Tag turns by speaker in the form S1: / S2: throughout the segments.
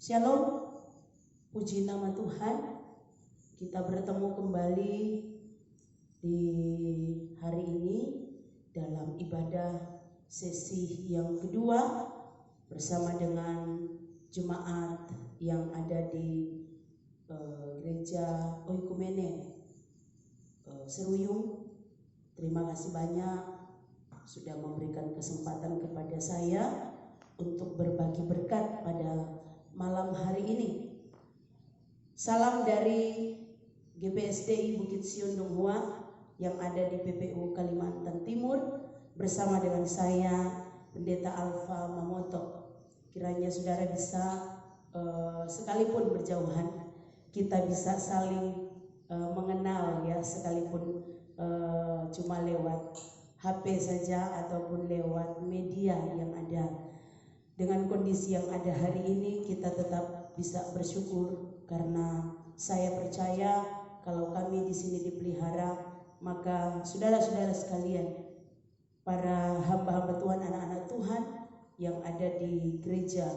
S1: Shalom, puji nama Tuhan. Kita bertemu kembali di hari ini dalam ibadah sesi yang kedua bersama dengan jemaat yang ada di gereja Oikumene Seruyung. Terima kasih banyak sudah memberikan kesempatan kepada saya untuk berbagi berkat pada malam hari ini. Salam dari GPSDI Bukit Sion Donghua yang ada di PPU Kalimantan Timur bersama dengan saya Pendeta Alfa Mamoto. Kiranya saudara bisa sekalipun berjauhan kita bisa saling mengenal ya, sekalipun cuma lewat HP saja ataupun lewat media yang ada. Dengan kondisi yang ada hari ini kita tetap bisa bersyukur karena saya percaya kalau kami di sini dipelihara, maka saudara-saudara sekalian, para hamba-hamba Tuhan, anak-anak Tuhan yang ada di gereja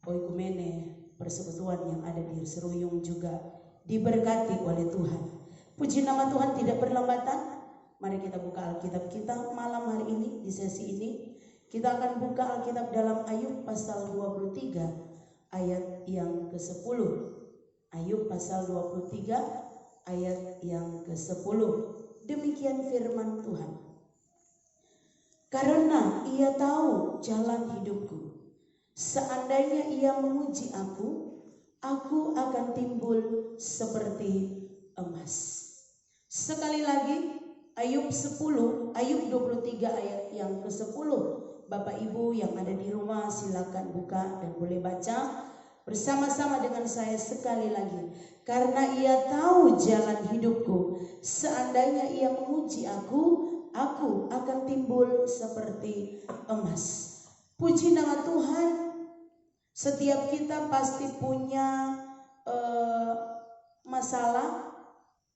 S1: Oikumene Persekutuan yang ada di Seruyung juga diberkati oleh Tuhan. Puji nama Tuhan tidak berlambatan. Mari kita buka Alkitab kita malam hari ini di sesi ini. Kita akan buka Alkitab dalam Ayub pasal 23 ayat yang ke-10. Ayub pasal 23 ayat yang ke-10. Demikian firman Tuhan. Karena ia tahu jalan hidupku, seandainya ia menguji aku akan timbul seperti emas. Sekali lagi Ayub 10, Ayub 23 ayat yang ke-10. Bapak Ibu yang ada di rumah silakan buka dan boleh baca bersama-sama dengan saya sekali lagi. Karena ia tahu jalan hidupku, seandainya ia menguji aku akan timbul seperti emas. Puji nama Tuhan. Setiap kita pasti punya masalah,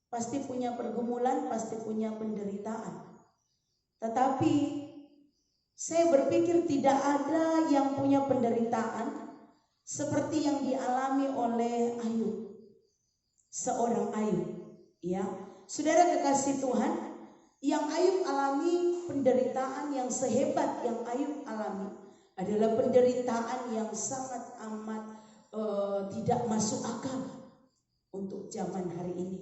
S1: pasti punya pergumulan, pasti punya penderitaan. Tetapi saya berpikir tidak ada yang punya penderitaan seperti yang dialami oleh Ayub. Seorang Ayub, ya. Saudara kekasih Tuhan, yang Ayub alami, penderitaan yang sehebat yang Ayub alami adalah penderitaan yang sangat amat tidak masuk akal untuk zaman hari ini.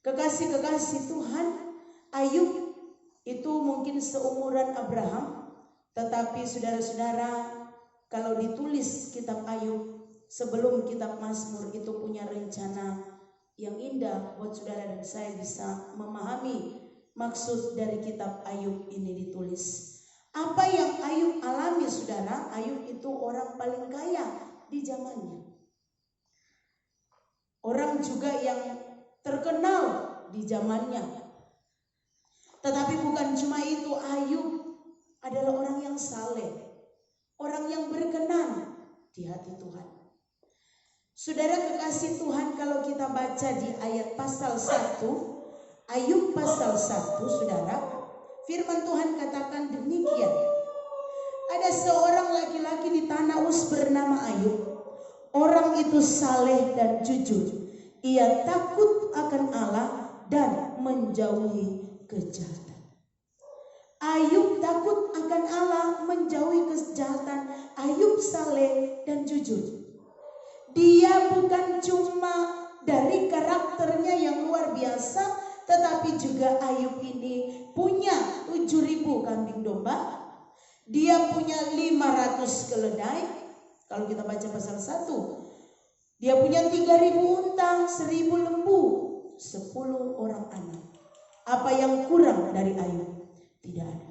S1: Kekasih-kekasih Tuhan, Ayub itu mungkin seumuran Abraham, tetapi saudara-saudara, kalau ditulis kitab Ayub sebelum kitab Mazmur itu punya rencana yang indah buat saudara dan saya bisa memahami maksud dari kitab Ayub ini ditulis. Apa yang Ayub alami saudara? Ayub itu orang paling kaya di zamannya. Orang juga yang terkenal di zamannya. Tetapi bukan cuma itu, Ayub adalah orang yang saleh, orang yang berkenan di hati Tuhan. Saudara kekasih Tuhan, kalau kita baca di ayat pasal 1, Ayub pasal 1, saudara, firman Tuhan katakan demikian. Ada seorang laki-laki di tanah Uz bernama Ayub. Orang itu saleh dan jujur. Ia takut akan Allah dan menjauhi kejahatan. Ayub takut akan Allah, menjauhi kejahatan. Ayub saleh dan jujur. Dia bukan cuma dari karakternya yang luar biasa, tetapi juga Ayub ini punya 7.000 kambing domba. Dia punya 500 keledai. Kalau kita baca pasal 1, dia punya 3.000 unta, 1.000 lembu, 10 orang anak. Apa yang kurang dari Ayub? Tidak ada.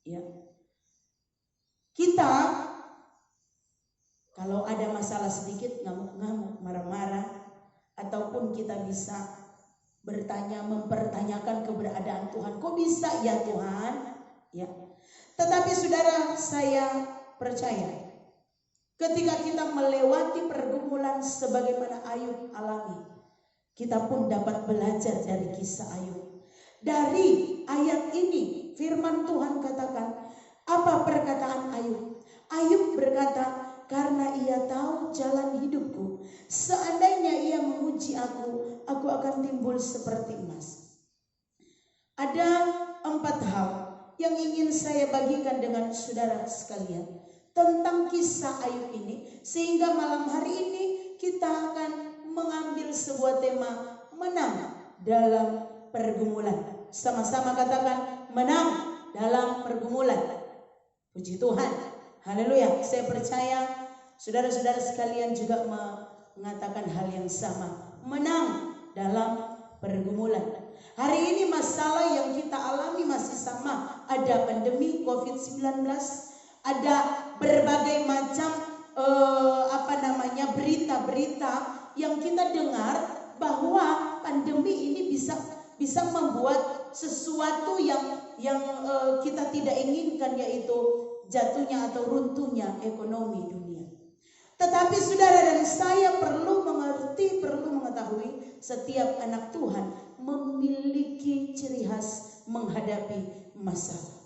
S1: Ya. Kita kalau ada masalah sedikit ngamuk-ngamuk, marah-marah, ataupun kita bisa bertanya, mempertanyakan keberadaan Tuhan. Kok bisa ya Tuhan? Ya. Tetapi saudara, saya percaya ketika kita melewati pergumulan sebagaimana Ayub alami, kita pun dapat belajar dari kisah Ayub. Dari ayat ini firman Tuhan katakan, apa perkataan Ayub? Ayub berkata, karena ia tahu jalan hidupku. Seandainya ia menguji aku akan timbul seperti emas. Ada 4 hal yang ingin saya bagikan dengan saudara sekalian tentang kisah Ayub ini, sehingga malam hari ini kita akan mengambil sebuah tema menang dalam pergumulan. Sama-sama katakan menang dalam pergumulan. Puji Tuhan. Haleluya. Saya percaya saudara-saudara sekalian juga mengatakan hal yang sama. Menang dalam pergumulan. Hari ini masalah yang kita alami masih sama. Ada pandemi COVID-19, ada berbagai macam berita-berita yang kita dengar bahwa pandemi ini bisa membuat sesuatu yang kita tidak inginkan, yaitu jatuhnya atau runtuhnya ekonomi dunia. Tetapi saudara dan saya perlu mengerti, perlu mengetahui, setiap anak Tuhan memiliki ciri khas menghadapi masalah.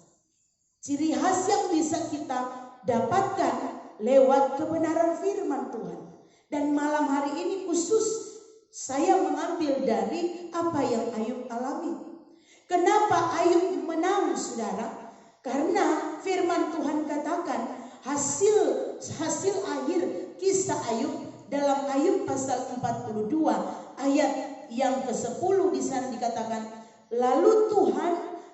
S1: Ciri khas yang bisa kita dapatkan lewat kebenaran firman Tuhan. Dan malam hari ini khusus saya mengambil dari apa yang Ayub alami. Kenapa Ayub menang, saudara? Karena firman Tuhan katakan hasil akhir kisah Ayub dalam Ayub pasal 42 ayat yang ke-10 di sana dikatakan, lalu Tuhan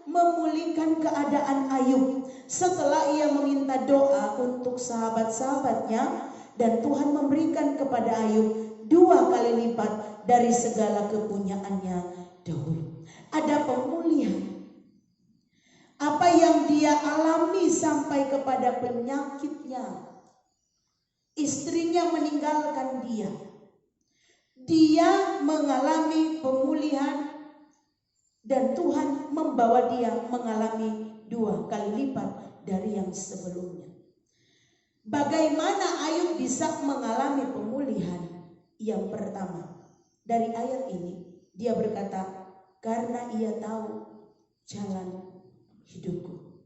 S1: memulihkan keadaan Ayub setelah ia meminta doa untuk sahabat-sahabatnya, dan Tuhan memberikan kepada Ayub 2 kali lipat dari segala kepunyaannya dahulu. Ada pemulihan. Apa yang dia alami sampai kepada penyakitnya. Istrinya meninggalkan dia. Dia mengalami pemulihan dan Tuhan membawa dia mengalami 2 kali lipat dari yang sebelumnya. Bagaimana Ayub bisa mengalami pemulihan? Yang pertama, dari ayat ini dia berkata, karena ia tahu jalan hidupku.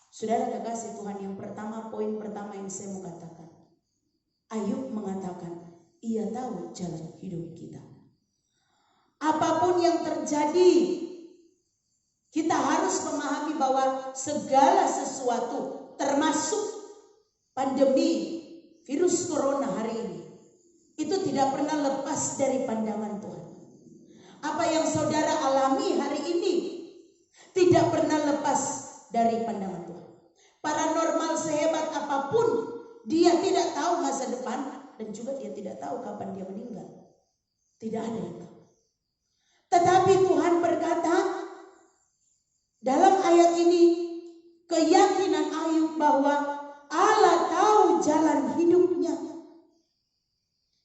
S1: Saudara kekasih Tuhan, yang pertama, poin pertama yang saya mau katakan, Ayub mengatakan ia tahu jalan hidup kita. Apapun yang terjadi, kita harus memahami bahwa segala sesuatu, termasuk pandemi virus corona hari ini, itu tidak pernah lepas dari pandangan Tuhan. Apa yang saudara alami hari ini tidak pernah lepas dari pandangan Tuhan. Paranormal sehebat apapun, dia tidak tahu masa depan dan juga dia tidak tahu kapan dia meninggal. Tidak ada yang tahu. Tetapi Tuhan berkata dalam ayat ini, keyakinan Ayub bahwa Allah tahu jalan hidupnya.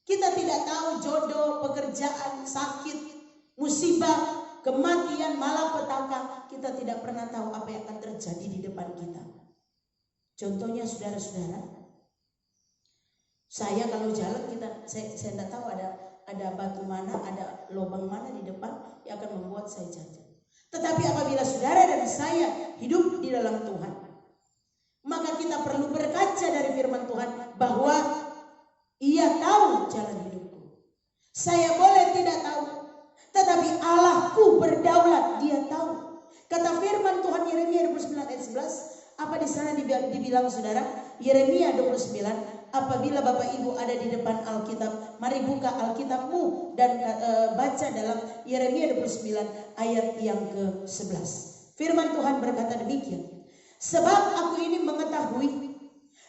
S1: Kita tidak tahu jodoh, pekerjaan, sakit, musibah, kematian, malapetaka. Kita tidak pernah tahu apa yang akan terjadi di depan kita. Contohnya saudara-saudara, saya kalau jalan saya tidak tahu ada batu mana, ada lubang mana di depan yang akan membuat saya jatuh. Tetapi apabila saudara dan saya hidup di dalam Tuhan, maka kita perlu berkaca dari firman Tuhan bahwa ia tahu jalan hidupku. Saya boleh tidak tahu, tetapi Allahku berdaulat, dia tahu. Kata firman Tuhan Yeremia 29 ayat 11, apa di sana dibilang saudara? Yeremia 29, apabila Bapak Ibu ada di depan Alkitab, mari buka Alkitabmu dan baca dalam Yeremia 29 ayat yang ke-11. Firman Tuhan berkata demikian, sebab aku ini mengetahui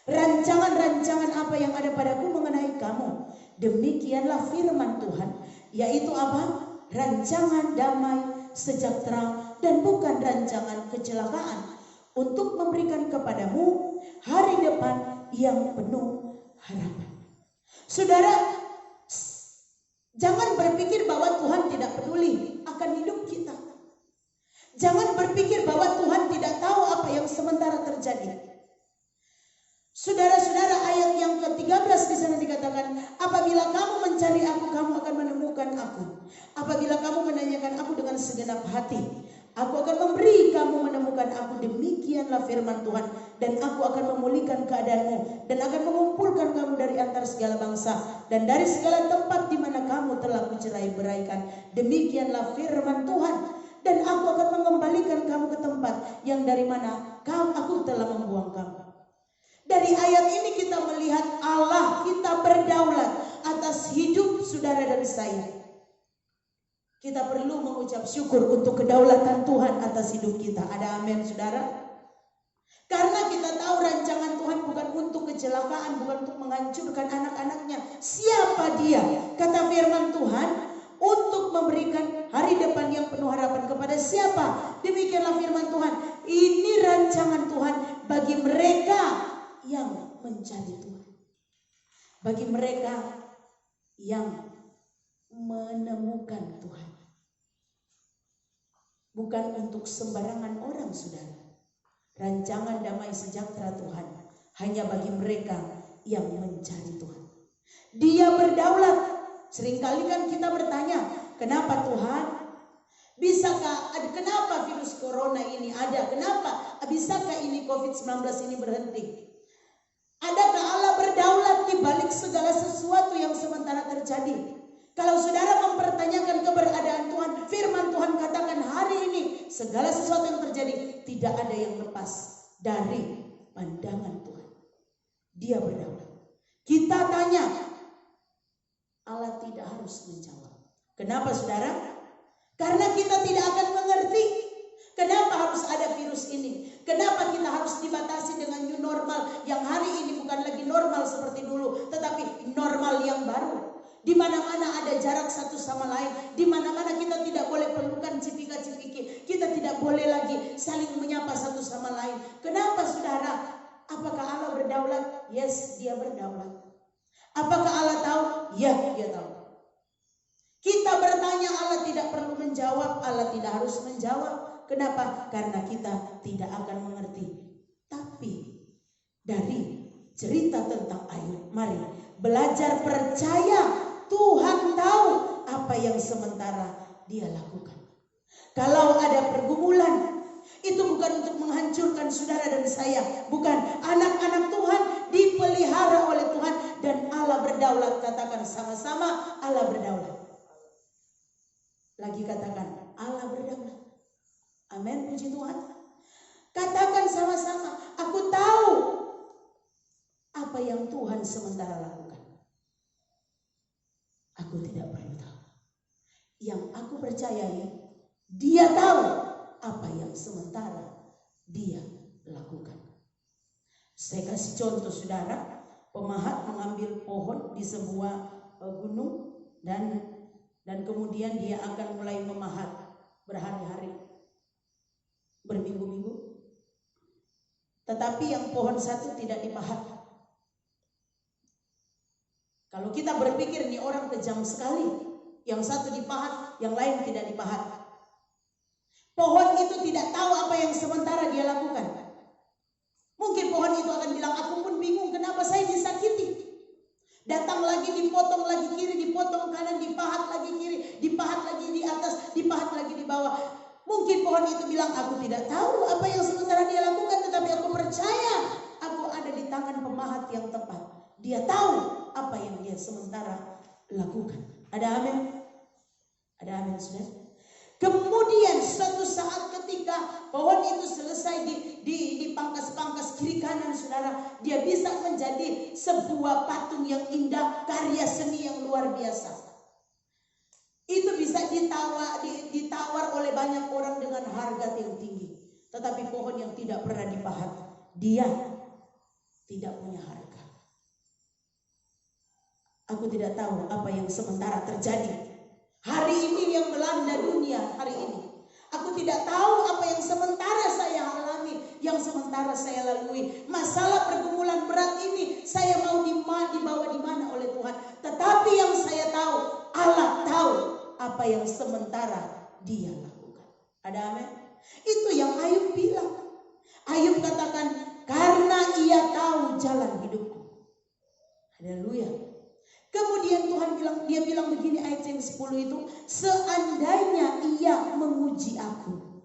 S1: rancangan-rancangan apa yang ada padaku mengenai kamu. Demikianlah firman Tuhan, yaitu apa? Rancangan damai, sejahtera, dan bukan rancangan kecelakaan, untuk memberikan kepadamu hari depan yang penuh harapan. Saudara, jangan berpikir bahwa Tuhan tidak peduli akan hidup kita. Jangan berpikir bahwa Tuhan tidak tahu apa yang sementara terjadi. Saudara-saudara, ayat yang ke-13 di sana dikatakan, apabila kamu mencari aku, kamu akan menemukan aku. Apabila kamu menanyakan aku dengan segenap hati, Aku akan memberi kamu menemukan aku, demikianlah firman Tuhan. Dan aku akan memulihkan keadaanmu dan akan mengumpulkan kamu dari antara segala bangsa dan dari segala tempat di mana kamu telah kucerai-beraikan. Demikianlah firman Tuhan. Dan aku akan mengembalikan kamu ke tempat yang dari mana aku telah membuang kamu. Dari ayat ini kita melihat Allah kita berdaulat atas hidup saudara dan saya. Kita perlu mengucap syukur untuk kedaulatan Tuhan atas hidup kita. Ada amin saudara? Karena kita tahu rancangan Tuhan bukan untuk kecelakaan, bukan untuk menghancurkan anak-anaknya. Siapa dia? Kata firman Tuhan, untuk memberikan hari depan yang penuh harapan kepada siapa? Demikianlah firman Tuhan. Ini rancangan Tuhan bagi mereka yang mencari Tuhan. Bagi mereka yang menemukan Tuhan. Bukan untuk sembarangan orang saudara. Rancangan damai sejahtera Tuhan hanya bagi mereka yang mencari Tuhan. Dia berdaulat. Seringkali kan kita bertanya, kenapa Tuhan? Kenapa virus corona ini ada? Kenapa? Bisakah ini COVID-19 ini berhenti? Adakah Allah berdaulat di balik segala sesuatu yang sementara terjadi? Kalau saudara mempertanyakan keberadaan Tuhan, firman Tuhan katakan hari ini segala sesuatu yang terjadi tidak ada yang lepas dari pandangan Tuhan. Dia berdaulat. Kita tanya, Allah tidak harus menjawab. Kenapa saudara? Karena kita tidak akan mengerti kenapa harus ada virus ini. Kenapa kita harus dibatasi dengan new normal yang hari ini bukan lagi normal seperti dulu, tetapi normal yang baru. Di mana-mana ada jarak satu sama lain. Di mana-mana kita tidak boleh pelukan cipika-cipiki. Kita tidak boleh lagi saling menyapa satu sama lain. Kenapa saudara? Apakah Allah berdaulat? Yes, dia berdaulat. Apakah Allah tahu? Ya, dia tahu. Kita bertanya, Allah tidak perlu menjawab. Allah tidak harus menjawab. Kenapa? Karena kita tidak akan mengerti. Tapi dari cerita tentang Ayub, mari belajar percaya. Tuhan tahu apa yang sementara dia lakukan. Kalau ada pergumulan, itu bukan untuk menghancurkan saudara dan saya. Bukan. Anak-anak Tuhan dipelihara oleh Tuhan dan Allah berdaulat. Katakan sama-sama, Allah berdaulat. Lagi katakan, Allah berdaulat. Amin, puji Tuhan. Katakan sama-sama, aku tahu apa yang Tuhan sementara lakukan. Aku tidak perlu tahu. Yang aku percayai, dia tahu apa yang sementara dia lakukan. Saya kasih contoh saudara, pemahat mengambil pohon di sebuah gunung dan kemudian dia akan mulai memahat berhari-hari, berminggu-minggu. Tetapi yang pohon satu tidak dipahat. Kalau kita berpikir nih orang kejam sekali, yang satu dipahat, yang lain tidak dipahat. Pohon itu tidak tahu apa yang sementara dia lakukan. Mungkin pohon itu akan bilang, aku pun bingung kenapa saya disakiti. Datang lagi, dipotong lagi kiri, dipotong kanan, dipahat lagi kiri, dipahat lagi di atas, dipahat lagi di bawah. Mungkin pohon itu bilang, aku tidak tahu apa yang sementara dia lakukan, tetapi aku percaya aku ada di tangan pemahat yang tepat. Dia tahu apa yang dia sementara lakukan. Ada amin? Ada amin saudara? Kemudian suatu saat ketika pohon itu selesai dipangkas-pangkas kiri kanan saudara, dia bisa menjadi sebuah patung yang indah, karya seni yang luar biasa. Itu bisa ditawar oleh banyak orang dengan harga yang tinggi. Tetapi pohon yang tidak pernah dipahat, dia tidak punya harga. Aku tidak tahu apa yang sementara terjadi hari ini yang melanda dunia hari ini. Aku tidak tahu apa yang sementara saya alami, yang sementara saya lalui. Masalah pergumulan berat ini saya mau dibawa di mana oleh Tuhan. Tetapi yang saya tahu, Allah tahu apa yang sementara dia lakukan. Ada amin? Itu yang Ayub bilang. Ayub katakan, karena ia tahu jalan hidupku. Haleluya. Kemudian Tuhan bilang begini, ayat yang 10 itu, seandainya ia menguji aku.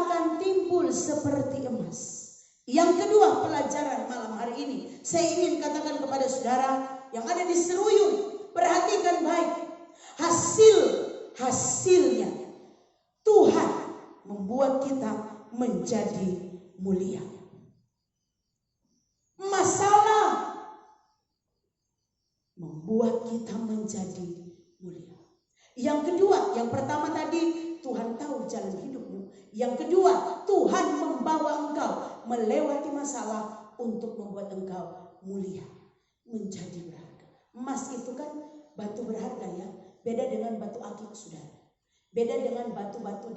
S1: akan timbul seperti emas. Yang kedua pelajaran malam hari ini, saya ingin katakan kepada saudara yang ada di Seruyung, perhatikan baik. Hasilnya Tuhan membuat kita menjadi mulia. Masalah membuat kita menjadi mulia. Yang kedua, yang pertama tadi, Tuhan tahu jalan hidupmu. Yang kedua, Tuhan membawa engkau melewati masalah untuk membuat engkau mulia, menjadi berharga. Emas itu kan batu berharga ya. Beda dengan batu akik, saudara. Beda dengan batu-batu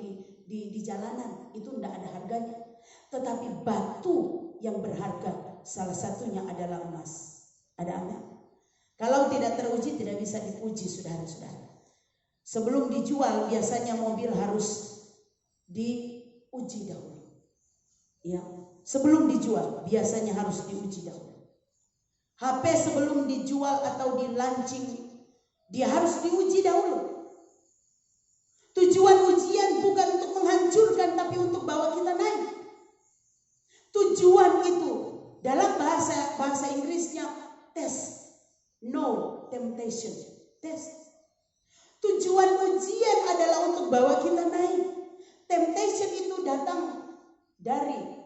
S1: di jalanan, itu tidak ada harganya. Tetapi batu yang berharga salah satunya adalah emas. Ada amin? Kalau tidak teruji tidak bisa dipuji, saudara-saudara. Sebelum dijual biasanya mobil harus diuji dahulu. Ya, sebelum dijual biasanya harus diuji dahulu. HP sebelum dijual atau dilaunching dia harus diuji dahulu. Tujuan ujian bukan untuk menghancurkan tapi untuk bawa kita naik. Tujuan itu dalam bahasa Inggrisnya test, no temptation, test. Tujuan ujian adalah untuk bawa kita naik. Temptation itu datang dari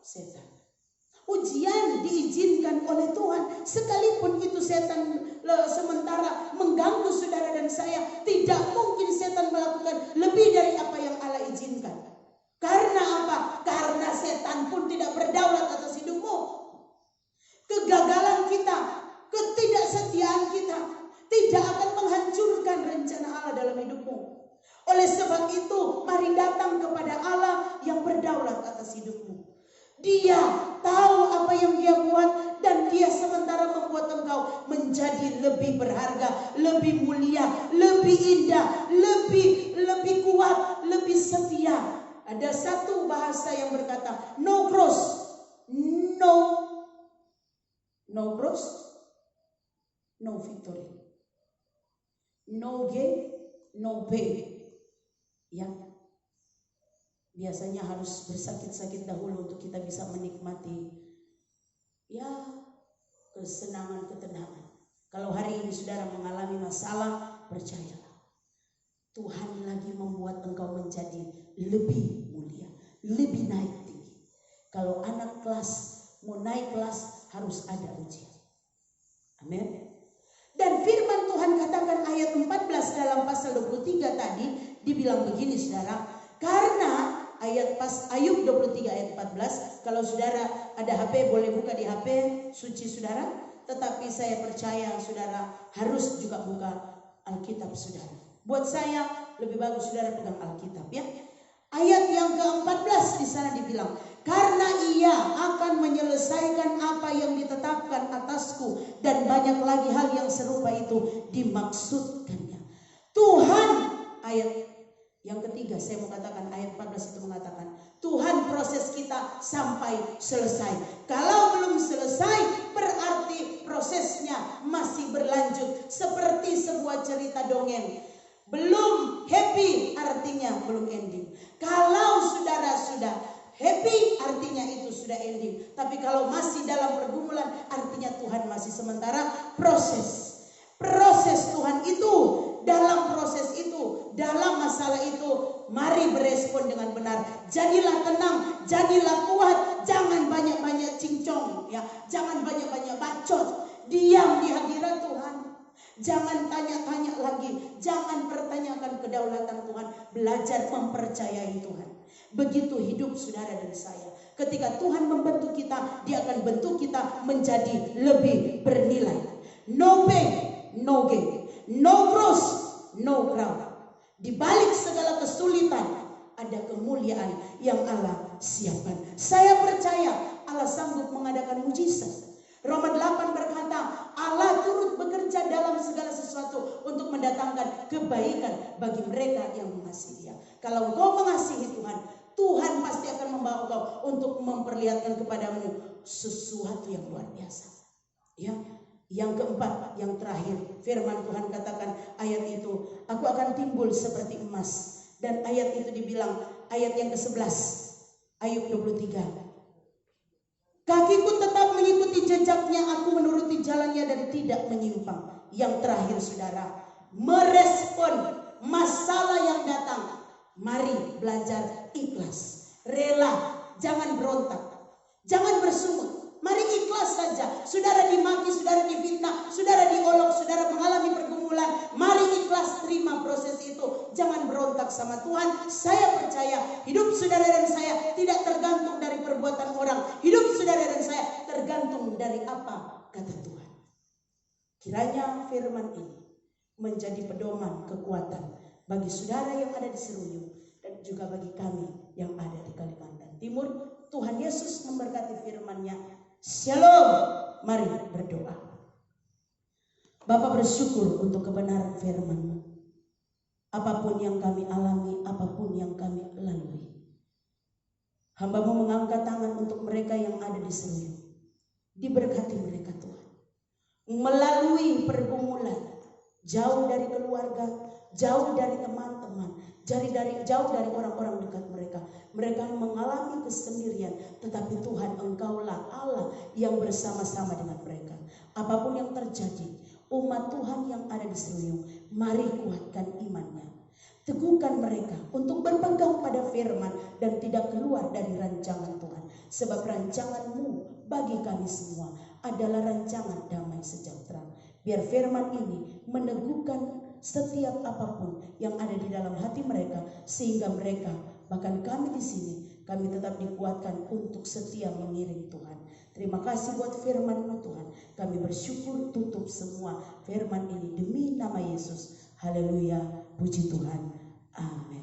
S1: setan. Ujian diizinkan oleh Tuhan, sekalipun itu setan sementara mengganggu saudara dan saya, tidak mungkin setan melakukan lebih dari apa yang Allah izinkan. Karena apa? Karena setan pun tidak berdaulat atas hidupmu. Kegagalan kita, ketidaksetiaan kita tidak akan menghancurkan rencana Allah dalam hidupmu. Oleh sebab itu, mari datang kepada Allah yang berdaulat atas hidupmu. Dia tahu apa yang dia buat dan dia sementara membuat engkau menjadi lebih berharga, lebih mulia, lebih indah, lebih kuat, lebih setia. Ada satu bahasa yang berkata no cross, no cross, no victory. No gain, no pain. Ya. Biasanya harus bersakit-sakit dahulu untuk kita bisa menikmati ya kesenangan, ketenangan. Kalau hari ini saudara mengalami masalah, percayalah Tuhan lagi membuat engkau menjadi lebih mulia, lebih naik tinggi. Kalau anak kelas mau naik kelas harus ada ujian. Amin. Dan firman Tuhan katakan ayat 14 dalam pasal 23 tadi dibilang begini saudara. Karena Ayub 23 ayat 14, kalau saudara ada HP boleh buka di HP suci saudara. Tetapi saya percaya saudara harus juga buka Alkitab saudara. Buat saya lebih bagus saudara pegang Alkitab ya. Ayat yang ke-14 di sana dibilang, karena ia akan menyelesaikan apa yang ditetapkan atasku dan banyak lagi hal yang serupa itu dimaksudkannya. Tuhan, ayat yang ketiga saya mau katakan ayat 14 itu mengatakan Tuhan proses kita sampai selesai. Kalau belum selesai berarti prosesnya masih berlanjut seperti sebuah cerita dongeng. Belum happy artinya belum ending. Kalau saudara sudah happy artinya itu sudah ending. Tapi kalau masih dalam pergumulan artinya Tuhan masih sementara proses. Proses Tuhan itu, dalam proses itu, dalam masalah itu, mari berespon dengan benar. Jadilah tenang, jadilah kuat, jangan banyak-banyak cincong, ya, jangan banyak-banyak bacot. Diam di hadirat Tuhan. Jangan tanya-tanya lagi, jangan pertanyakan kedaulatan Tuhan, belajar mempercayai Tuhan. Begitu hidup saudara dan saya. Ketika Tuhan membentuk kita, dia akan bentuk kita menjadi lebih bernilai. No pain, no gain, no cross, no crown. Di balik segala kesulitan ada kemuliaan yang Allah siapkan. Saya percaya Allah sanggup mengadakan mujizat. Roma 8 berkata Allah turut bekerja dalam segala sesuatu untuk mendatangkan kebaikan bagi mereka yang mengasihi Dia. Kalau engkau mengasihi Tuhan, Tuhan pasti akan membawa engkau untuk memperlihatkan kepadamu sesuatu yang luar biasa. Ya. Yang keempat, yang terakhir, firman Tuhan katakan ayat itu, aku akan timbul seperti emas. Dan ayat itu dibilang, ayat yang ke-11. Ayub 23. Kakiku tetap mengikuti jejaknya, aku menuruti jalannya dan tidak menyimpang. Yang terakhir saudara, merespon masalah yang datang. Mari belajar ikhlas, rela, jangan berontak, jangan bersungut. Mari ikhlas saja. Saudara dimaki, saudara difitnah, saudara diolok, saudara mengalami pergumulan, mari ikhlas terima proses itu. Jangan berontak sama Tuhan. Saya percaya hidup saudara dan saya tidak tergantung dari perbuatan orang. Hidup saudara dan saya tergantung dari apa kata Tuhan. Kiranya firman ini menjadi pedoman kekuatan bagi saudara yang ada di Seruyung dan juga bagi kami yang ada di Kalimantan Timur. Tuhan Yesus memberkati firman-Nya. Shalom. Mari berdoa. Bapa, bersyukur untuk kebenaran firman-Mu. Apapun yang kami alami, apapun yang kami lalui, hamba-Mu mengangkat tangan untuk mereka yang ada di Seruyung. Diberkati mereka Tuhan, melalui pergumulan, jauh dari keluarga, jauh dari teman-teman, jauh dari orang-orang dekat mereka. Mereka mengalami kesendirian, tetapi Tuhan, Engkaulah Allah yang bersama-sama dengan mereka. Apapun yang terjadi, umat Tuhan yang ada di Seruyung, mari kuatkan imannya. Teguhkan mereka untuk berpegang pada firman dan tidak keluar dari rancangan Tuhan. Sebab rancangan-Mu bagi kami semua adalah rancangan damai sejahtera. Biar firman ini meneguhkan setiap apapun yang ada di dalam hati mereka, sehingga mereka, bahkan kami di sini, kami tetap dikuatkan untuk setia mengiring Tuhan. Terima kasih buat firman-Mu Tuhan. Kami bersyukur, tutup semua firman ini demi nama Yesus. Haleluya, puji Tuhan. Amin.